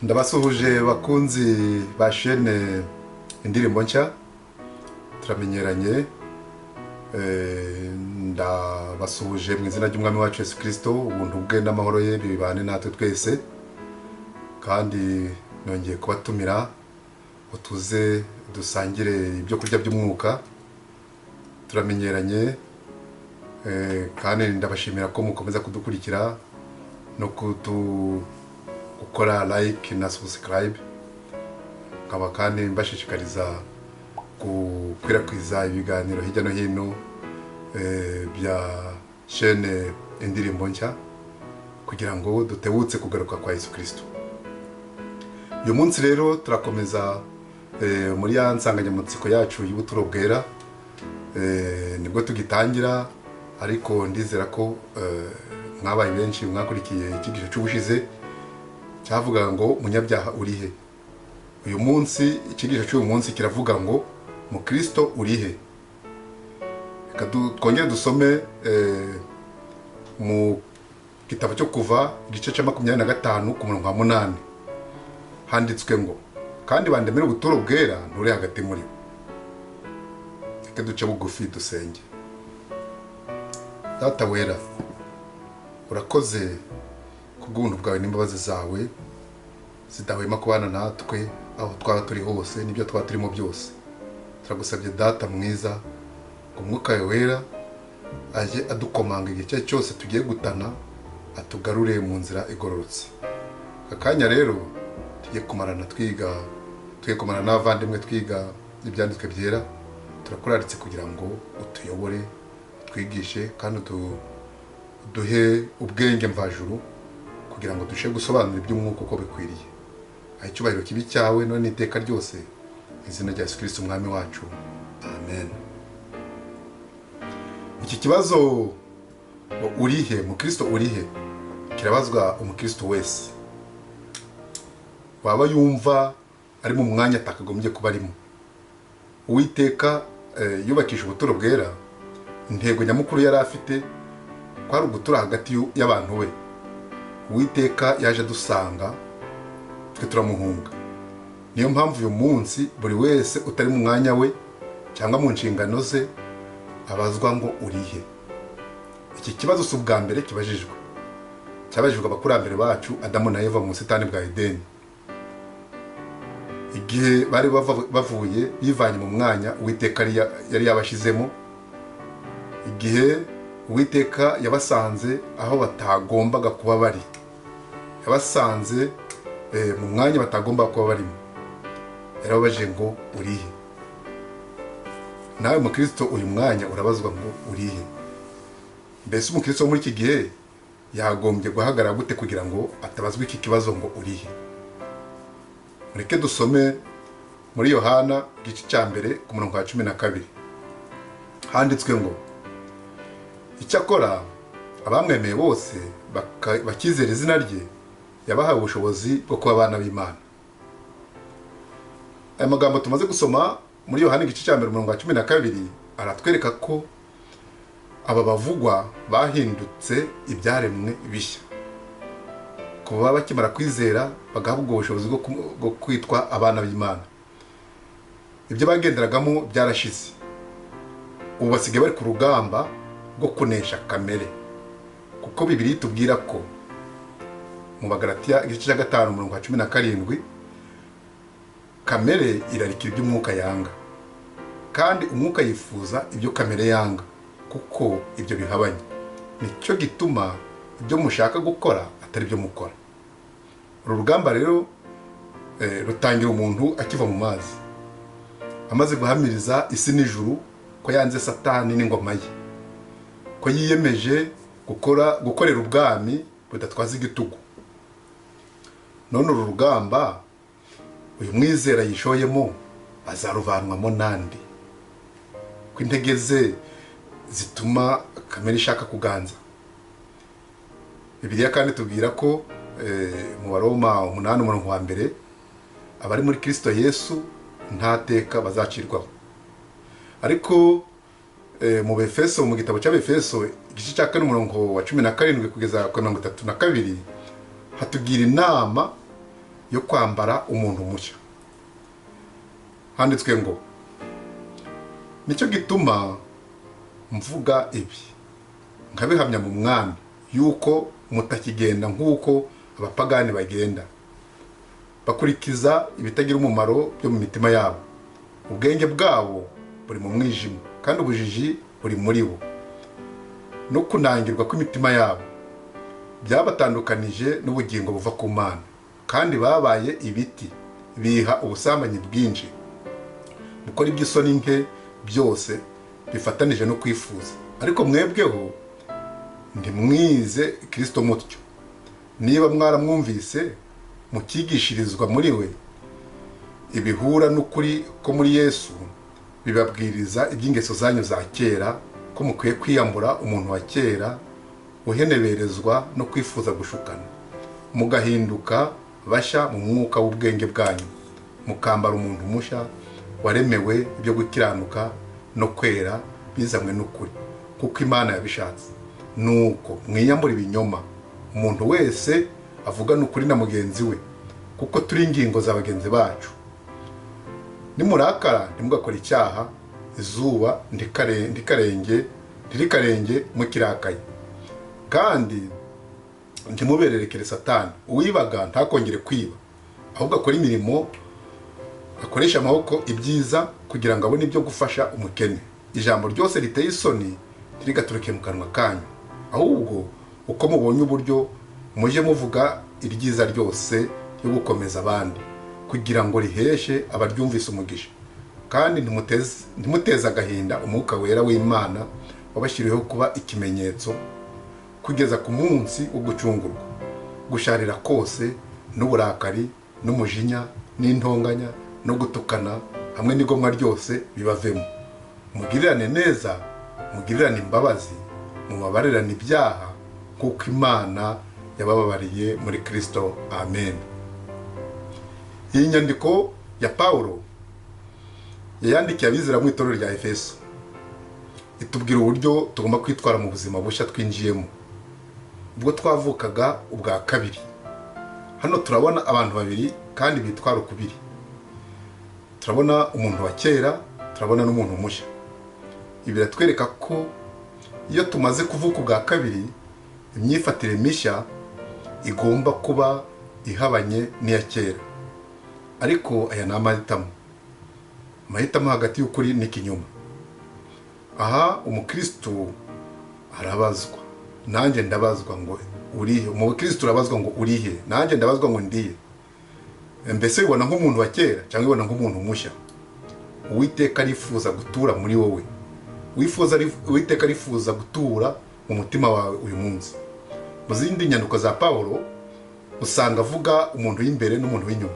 Ndabasuhuje bakunzi ba chaîne indirimbo nshya turamenyeranye. Ndabasuhuje mu izina ry'umwami wacu Yesu Kristo, ubuntu bwe n'amahoro ye bibane natwe twese, kandi nongeye kubatumira utuze dusangire ibyo kurya by'umwuka. Turamenyeranye kandi ndabashimira ko mukomeza kudukurikira no gukora like na subscribe, nkaba kandi mbashishikariza gukwirakwiza ibiganiro hirya no hino bya chaîne indirimbo nshya kugira ngo dutebutse kugaruka kwa Yesu Kristo. Uyu munsi rero turakomeza muri ya nsanganyamatsiko yacu y'ubuturo bwera. Nibwo tugitangira, ariko ndizera ko mwabaye benshi mwakurikiye ikigisho cy'ubushize cyavuga ngo munyabyaha urihe. Uyu munsi ikigisho cy'uyu munsi kiravuga ngo mu Kristo urihe. Reka twongere dusome mu gitabo cyo Kuva igice cya 25 ku murongo wa 8. Handitswe ngo kandi bandemere ubuturo bwera nturi hagati muri bo. Reka duce bugufi dusenge. Data wera, urakoze kubw'ubuntu bwawe n'imbabazi zawe zidahwema kubana natwe aho twaba turi hose n'ibyo twaba turimo byose. Turagusabye Data mwiza ngo umwuka wawe wera aje adukomanga igice cyose tugiye gutana, atugarure mu nzira igororotse. Akanya rero tugiye kumarana n'abavandimwe twiga ibyanditswe byera. Turakuraritse kugira ngo utuyobore, twigishe kandi duhe ubwenge mvajuru kugira ngo dushe gusobanura iby'umwuka uko bikwiriye. Aho icyubahiro kibi cyawe none iteka ryose, mu izina rya Yesu Kristo umwami wacu, amen. Iki kibazo ngo urihe, mu Kristo urihe, kirabazwa umukristo wese waba yumva ari mu mwanya atakagombye kuba arimo. Uwiteka yubakisha ubuturo bwera, intego nyamukuru yari afite ko ari ugutura hagati y'abantu we. Uwiteka yaje dusanga, twe turamuhunga. Niyo mpamvu uyu munsi buri wese utari mu mwanya we cyangwa mu nshingano ze abazwa ngo urihe. Iki kibazo si ubwa mbere kibajijwe. Cyabajijwe abakurambere bacu Adamu na Eva mu busitani bwa Edeni, igihe bari bavuye bivanye mu mwanya Uwiteka yari yabashizemo. Igihe Uwiteka yabasanze aho batagombaga kuba bari, yabasanze mu mwanya batagomba kuba barimo, yarababajije ngo urihe. Nawe mukristo uyu mwanya urabazwa ngo urihe. Mbese umukristo wo muri iki gihe yagombye guhagarara gute kugira ngo atabazwa iki kibazo ngo urihe? Mureke dusome muri Yohana igice cya mbere ku murongo wa 12. Handitswe ngo icyakora abamwemeye bose bakizera izina rye yabahaye ubushobozi bwo kuba abana b'Imana. Aya magambo tumaze gusoma muri Yohana igice cya mbere umurongo wa 12 aratwereka ko aba bavugwa bahindutse ibyaremwe bishya. Kuba bakimara kwizera bagahabwa ubwo bushobozi bwo kwitwa abana b'Imana. Ibyo bagenderagamo byarashize. Ubu basigaye bari ku rugamba rwo kunesha kamere, kuko Bibiliya itubwira ko mu Bagalatiya igice cya 5 umurongo wa 17 kamere irarikira ibyo umwuka yanga, kandi umwuka yifuza ibyo kamere yanga, kuko ibyo bihabanye. Nicyo gituma ibyo mushaka gukora atari byo mukora. Uru rugamba rero rutangira umuntu akiva mu mazi, amaze guhamiriza isi n'ijuru ko yanze Satani n'ingoma ye, ko yiyemeje gukorera ubwami budatwaza igitugu. None uru rugamba uyu mwizera yishoyemo azaruvanwamo nandi, ko intege ze zituma kamere ishaka kuganza. Bibiliya kandi tubwira ko mu Baroma 8 umurongo wa 1 abari muri Kristo Yesu nta teka bazacirwaho. Ariko mu Befeso, mu gitabo cy'Abefeso igice cya 4 umurongo wa 17 kugeza ku 32 hatubwira inama yo kwambara umuntu mushya. Handitswe ngo, nicyo gituma mvuga ibi nkabihamya mu mwami yuko mutakigenda nk'uko abapagani bagenda, bakurikiza ibitagira umumaro byo mu mitima yabo. Ubwenge bwabo buri mu mwijima, kandi ubujiji buri muri bo, no kunangirwa kw'imitima yabo byabatandukanije n'ubugingo buva ku Mana, kandi babaye ibiti biha ubusambanyi bwinshi, mukora iby'isoni nke byose bifatanije no kwifuza. Ariko mwebweho ntimwize Kristo mutyo. Niba mwaramwumvise mukigishirizwa muri we ibihura n'ukuri ko muri Yesu, bibabwiriza iby'ingeso zanyu za kera, ko mukwiye kwiyambura umuntu wa kera uheneberezwa no kwifuza gushukana, mugahinduka bashya mu mwuka w'ubwenge bwanyu, mukambara umuntu mushya waremewe ibyo gukiranuka no kwera bizanywe n'ukuri, kuko Imana yabishatse. Nuko mwiyambura ibinyoma, umuntu wese avugana ukuri na mugenzi we, kuko turi ingingo za bagenzi bacu. Nimurakara ntimugakora icyaha, izuba ntirikarenge mukirakaye, kandi ntimubererekere Satani. Uwibaga ntakongere kwiba, ahubwo akora imirimo, akoresha amaboko ibyiza kugira ngo abone ibyo gufasha umukene. Ijambo ryose riteye isoni ntirigaturuke mu kanwa kanyu, ahubwo uko mubonye uburyo mujye muvuga iryiza ryose ryo gukomeza abandi, kugira ngo riheshe abaryumvise umugisha. Kandi ntimuteze agahinda umwuka wera w'Imana wabashyiriweho kuba ikimenyetso, kugeza ku munsi wo gucungurwa. Gusharira kose n'uburakari n'umujinya n'intonganya no gutukana hamwe n'igomwa ryose bibavemo. Mugirirane neza, mugirirane imbabazi, mubabarirane ibyaha kuko Imana yabababariye muri Kristo. Amen. Iyi nyandiko ya Pawulo yayandikiye abizera mu itorero rya Efeso, itubwira uburyo tugomba kwitwara mu buzima bushya twinjiyemo ubwo twavukaga ubwa kabiri. Hano turabona abantu babiri kandi bitwara ukubiri. Turabona umuntu wa kera, turabona n'umuntu mushya. Ibi biratwereka ko iyo tumaze kuvuka ubwa kabiri, imyifatire mishya igomba kuba ihabanye n'iya kera. Ariko aya ni amahitamo hagati y'ukuri n'ikinyoma. Aha umukristo arabazwa, nanjye ndabazwa ngo urihe. Umukristo urabazwa ngo urihe, nanjye ndabazwa ngo ndihe. Mbese ubona nk'umuntu wa kera cyangwa ubona nk'umuntu mushya? Uwiteka arifuza gutura muri wowe. Uwiteka arifuza gutura mu mutima wawe uyu munsi. Mu zindi nyandiko za Pawulo usanga avuga umuntu w'imbere n'umuntu w'inyuma.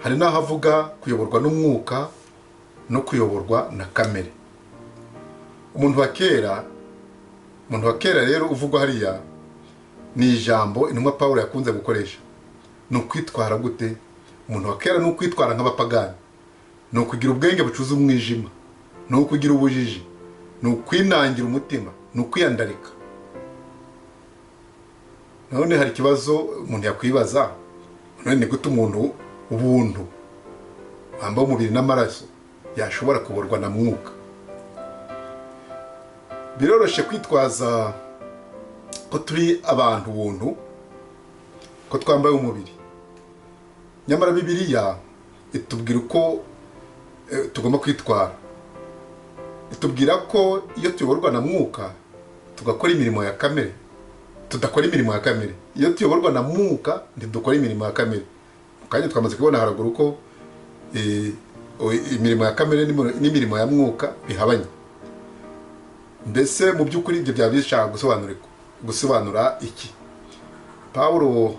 Hari n'aho avuga kuyoborwa n'umwuka no kuyoborwa na kamere. Umuntu wa kera rero uvugwa hariya ni ijambo intumwa Pawulo yakunze gukoresha. Ni ukwitwara gute? Umuntu wa kera ni ukwitwara nk'abapagani, ni ukugira ubwenge bucuza umwijima, ni ukugira ubujiji, ni ukwinangira umutima, ni ukwiyandarika. None hari ikibazo umuntu yakwibaza, none ni gute umuntu ubuntu wambaye umubiri n'amaraso yashobora kuyoborwa na mwuka? Biroroshe kwitwaza ko turi abantu ubuntu, ko twambaye umubiri. Nyamara Bibiliya itubwira uko tugomba kwitwara. Itubwira ko iyo tuyoborwa na mwuka tugakora imirimo ya kamere, tudakora imirimo ya kamere. Iyo tuyoborwa na mwuka ntidukora imirimo ya kamere. Kandi twamaze kubona haraguru ko imirimo ya kamere n'imirimo ya mwuka bihabanye. Mbese mu by'ukuri ibyo byaba bishaka gusobanura iki? Pawulo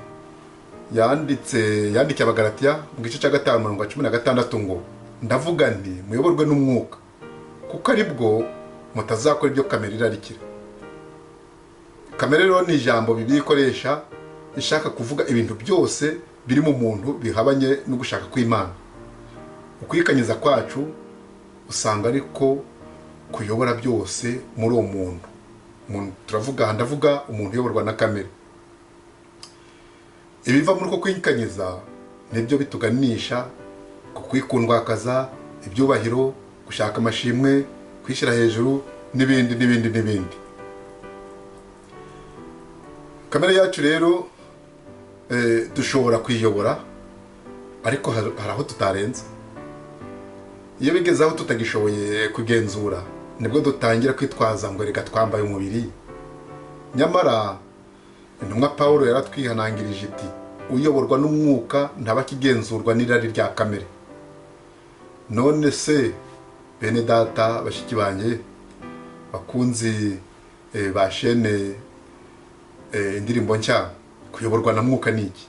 yandikiye Abagalatiya mu gice cya 5:16 ngo, ndavuga nti muyoborwe n'umwuka, kuko ari bwo mutazakora ibyo kamere irarikira. Kamere rero ni ijambo Bibiliya ikoresha ishaka kuvuga ibintu byose biri mu muntu bihabanye no gushaka kw'Imana. Ukwikanyiza kwacu usanga ariko kuyobora byose muri uwo muntu. Ndavuga umuntu uyoborwa na kamere. ibiva muri uko kwikanyiza nibyo bituganisha ku kwikundwakaza, ibyubahiro, gushaka amashimwe, kwishyira hejuru n'ibindi n'ibindi n'ibindi. Kamere yacu rero dushobora kwiyobora, ariko hari aho tutarenza. Iyo bigeze aho tutagishoboye kugenzura nibwo dutangira kwitwaza ngo reka twambaye umubiri. Nyamara intumwa Pawulo yaratwihanangirije iti uyoborwa n'umwuka ntaba akigenzurwa n'irari rya kamere. None se bene data bashiki banjye bakunzi ba shene indirimbo nshya, kuyoborwa na mwuka ni iki?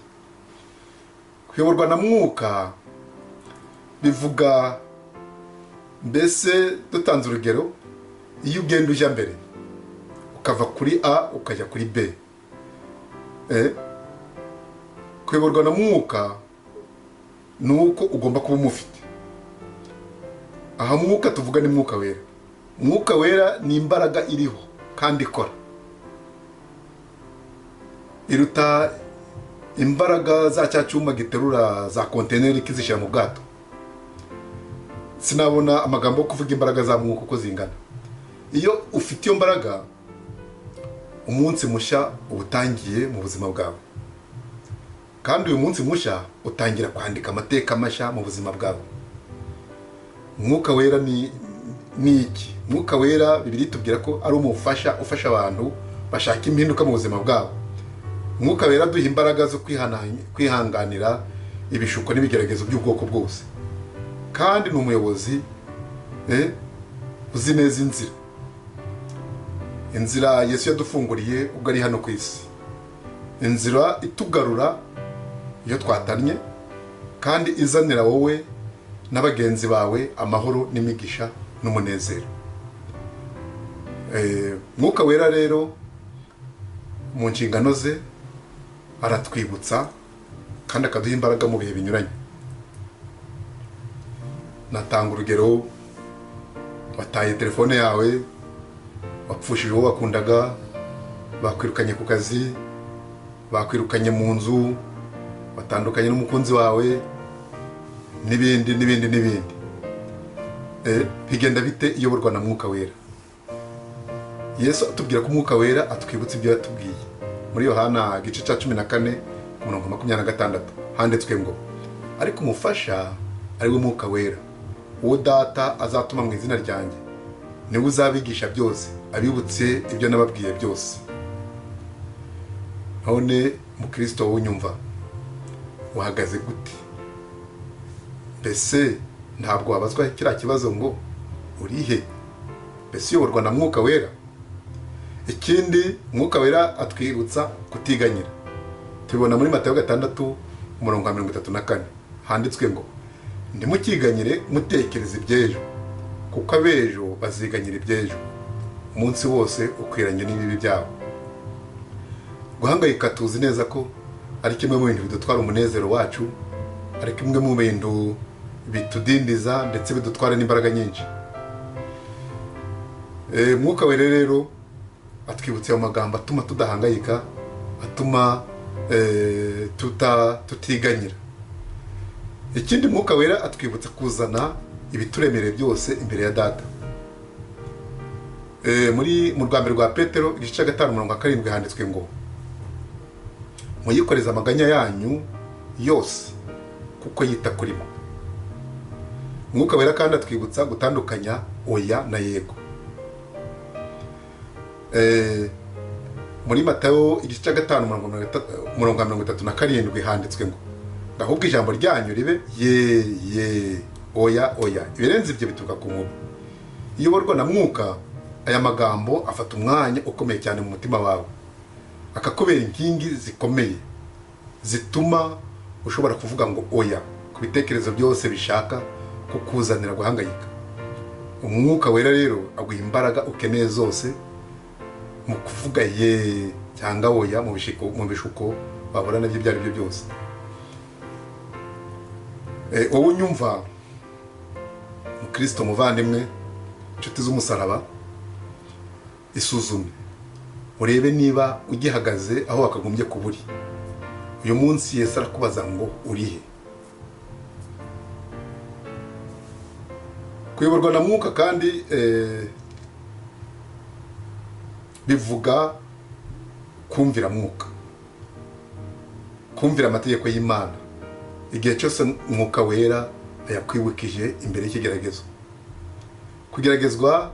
Kuyoborwa na mwuka bivuga, mbese dutanze urugero, iyo ugenda ujya mbere ukava kuri A ukajya kuri B, kuyoborwa na mwuka ni uko ugomba kuba umufite. Aha mwuka tuvuga ni mwuka wera. Mwuka wera ni imbaraga iriho kandi ikora, iruta imbaraga za cya cyuma giterura za konteneri kizishyira mu bwato. Sinabona amagambo yo kuvuga imbaraga za mwuka uko zingana. Iyo ufite iyo mbaraga, umunsi mushya uba utangiye mu buzima bwawe, kandi uyu munsi mushya utangira kwandika amateka mashya mu buzima bwawe. Mwuka wera ni iki? Mwuka wera Bibiliya itubwira ko ari umufasha ufasha abantu bashaka impinduka mu buzima bwabo. Mwuka wera duha imbaraga zo kwihanganira ibishuko n'ibigeragezo by'ubwoko bwose, kandi ni umuyobozi uzi neza inzira Yesu yadufunguriye ubwo ari hano ku isi, inzira itugarura iyo twatanye, kandi izanira wowe n'abagenzi bawe amahoro n'imigisha n'umunezero. Mwuka wera rero mu nshingano ze aratwibutsa kandi akaduha imbaraga mu bihe binyuranye. Natanga urugero, wataye telefone yawe, wapfushije uwo wakundaga, bakwirukanye ku kazi, bakwirukanye mu nzu, watandukanye n'umukunzi wawe, n'ibindi n'ibindi n'ibindi. Bigenda bite iyoborwa na mwuka wera? Yesu atubwira ko umwuka wera atwibutsa ibyo yatubwiye. Muri Yohana igice cya 14:26 handitswe ngo, ariko umufasha ari we mwuka wera, uwo Data azatuma mu izina ryanjye, niwe uzabigisha byose, abibutse ibyo nababwiye byose. None mukristo w'unyumva, uhagaze gute? Mbese ntabwo wabazwa kiriya kibazo ngo urihe? Mbese uyoborwa na mwuka wera? Ikindi, mwuka wera atwibutsa kutiganyira. Tubibona muri Matayo 6:34 handitswe ngo, ntimukiganyire mutekereza iby'ejo, kuko abejo baziganyira iby'ejo, umunsi wose ukwiranye n'ibibi byabo. Guhangayika tuzi neza ko ari kimwe mu bintu bidutwara umunezero wacu, ari kimwe mu bintu bitudindiza ndetse bidutwara n'imbaraga nyinshi. Mwuka wera rero atwibutse ayo magambo atuma tudahangayika, atuma tutiganyira. Ikindi, mwuka wera atwibutsa kuzana ibituremereye byose imbere ya Data. Mu rwambere rwa Petero igice cya 5:7 handitswe ngo, muyikoreze amaganya yanyu yose kuko yita kuri mwe. Mwuka wera kandi atwibutsa gutandukanya oya na yego. Muri Matayo igice cya 5:37 handitswe ngo, ahubwo ijambo ryanyu ribe ye oya oya. Ibirenze ibyo bituruka ku nkuru. Iyo uyoborwa na mwuka, aya magambo afata umwanya ukomeye cyane mu mutima wawe, akakubera inkingi zikomeye zituma ushobora kuvuga ngo oya ku bitekerezo byose bishaka kukuzanira guhangayika. Umwuka wera rero aguha imbaraga ukeneye zose mu kuvuga ye cyangwa oya mu bishuko wabura nabyo ibyo ari byo byose. Wowe unyumva, mukristo muvandimwe, inshuti z'umusaraba, isuzume urebe niba ugihagaze aho wakagombye kuba uri. uyu munsi Yesu arakubaza ngo urihe. Kuyoborwa na mwuka kandi bivuga kumvira mwuka, kumvira amategeko y'Imana igihe cyose mwuka wera yakwibukije imbere y'ikigeragezo. Kugeragezwa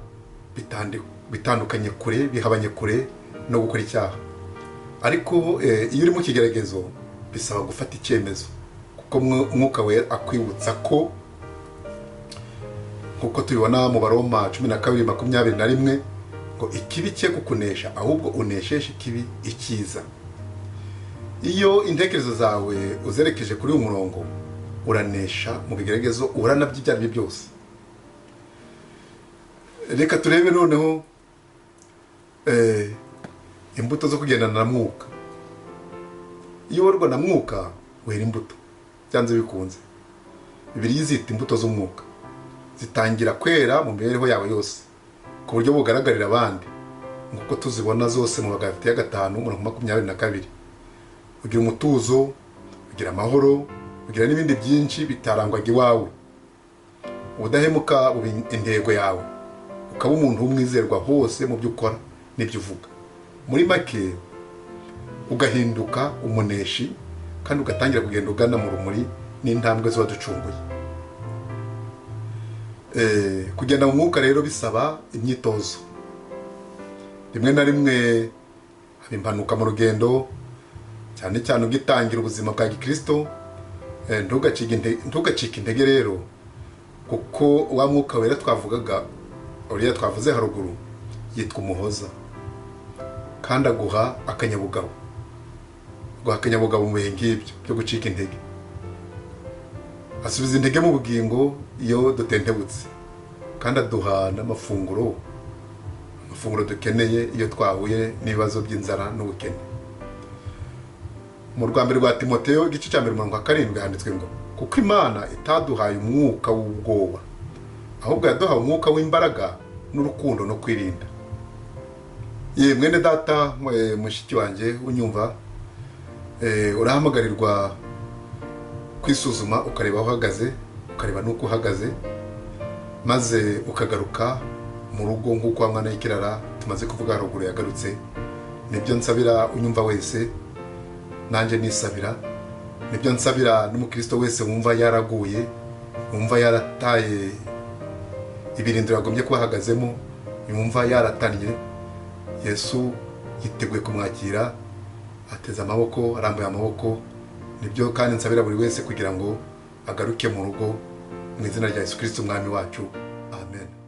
bitandukanye kure, bihabanye kure no gukora icyaha, ariko iyo uri mu kigeragezo bisaba gufata icyemezo, kuko mwuka wera akwibutsa ko, kuko tubibona mu Baroma 12:21 ngo ikibi cye kukunesha, ahubwo unesheshe ikibi icyiza. Iyo intekerezo zawe uzerekeje kuri uyu murongo uranesha mu bigeragezo, uranabyo ibyo byose. Reka turebe noneho imbuto zo kugendana na mwuka. Iyo uyoborwa na mwuka wera imbuto byanze bikunze. Bibiliya izita imbuto z'umwuka, zitangira kwera mu mibereho yawe yose ku buryo bugaragarira abandi, nk'uko tuzibona zose mu Bagalatiya 5:22. Ugira umutuzo, ugira amahoro, ugira n'ibindi byinshi bitarangwaga iwawe. Ubudahemuka buba intego yawe, ukaba umuntu w'umwizerwa hose mu byo ukora n'ibyo uvuga. Muri make ugahinduka umuneshi kandi ugatangira kugenda ugana mu rumuri n'intambwe z'uwaducunguye. Kugenda mu mwuka rero bisaba imyitozo. Rimwe na rimwe haba impanuka mu rugendo, cyane cyane ugitangira ubuzima bwa Gikristo. Ntugacike intege rero, kuko wa mwuka wera twavugaga, uriya twavuze haruguru, yitwa umuhoza kandi aguha akanyabugabo. Aguha akanyabugabo mu bihe ngibyo byo gucika intege. Asubiza intege mu bugingo iyo dutentebutse, kandi aduha n'amafunguro dukeneye iyo twahuye n'ibibazo by'inzara n'ubukene. Mu rwa mbere rwa Timoteyo 1:7 handitswe ngo kuko Imana itaduhaye umwuka w'ubwoba, ahubwo yaduhaye umwuka w'imbaraga n'urukundo no kwirinda. Ye mwene data, mushiki wanjye unyumva, urahamagarirwa kwisuzuma ukareba aho uhagaze, ukareba nuko uhagaze, maze ukagaruka mu rugo nk'uko mwana y'ikirara tumaze kuvuga haruguru yagarutse. Nibyo nsabira unyumva wese, nanjye nisabira. Nibyo nsabira n'umukristo wese wumva yaraguye, wumva yarataye ibirindiro yagombye kubahagazemo, yumva yaratanye. Yesu yiteguye kumwakira, ateze amaboko, arambuye amaboko. Nibyo kandi nsabira buri wese kugira ngo agaruke mu rugo mu izina rya Yesu Kristo umwami wacu. Amen.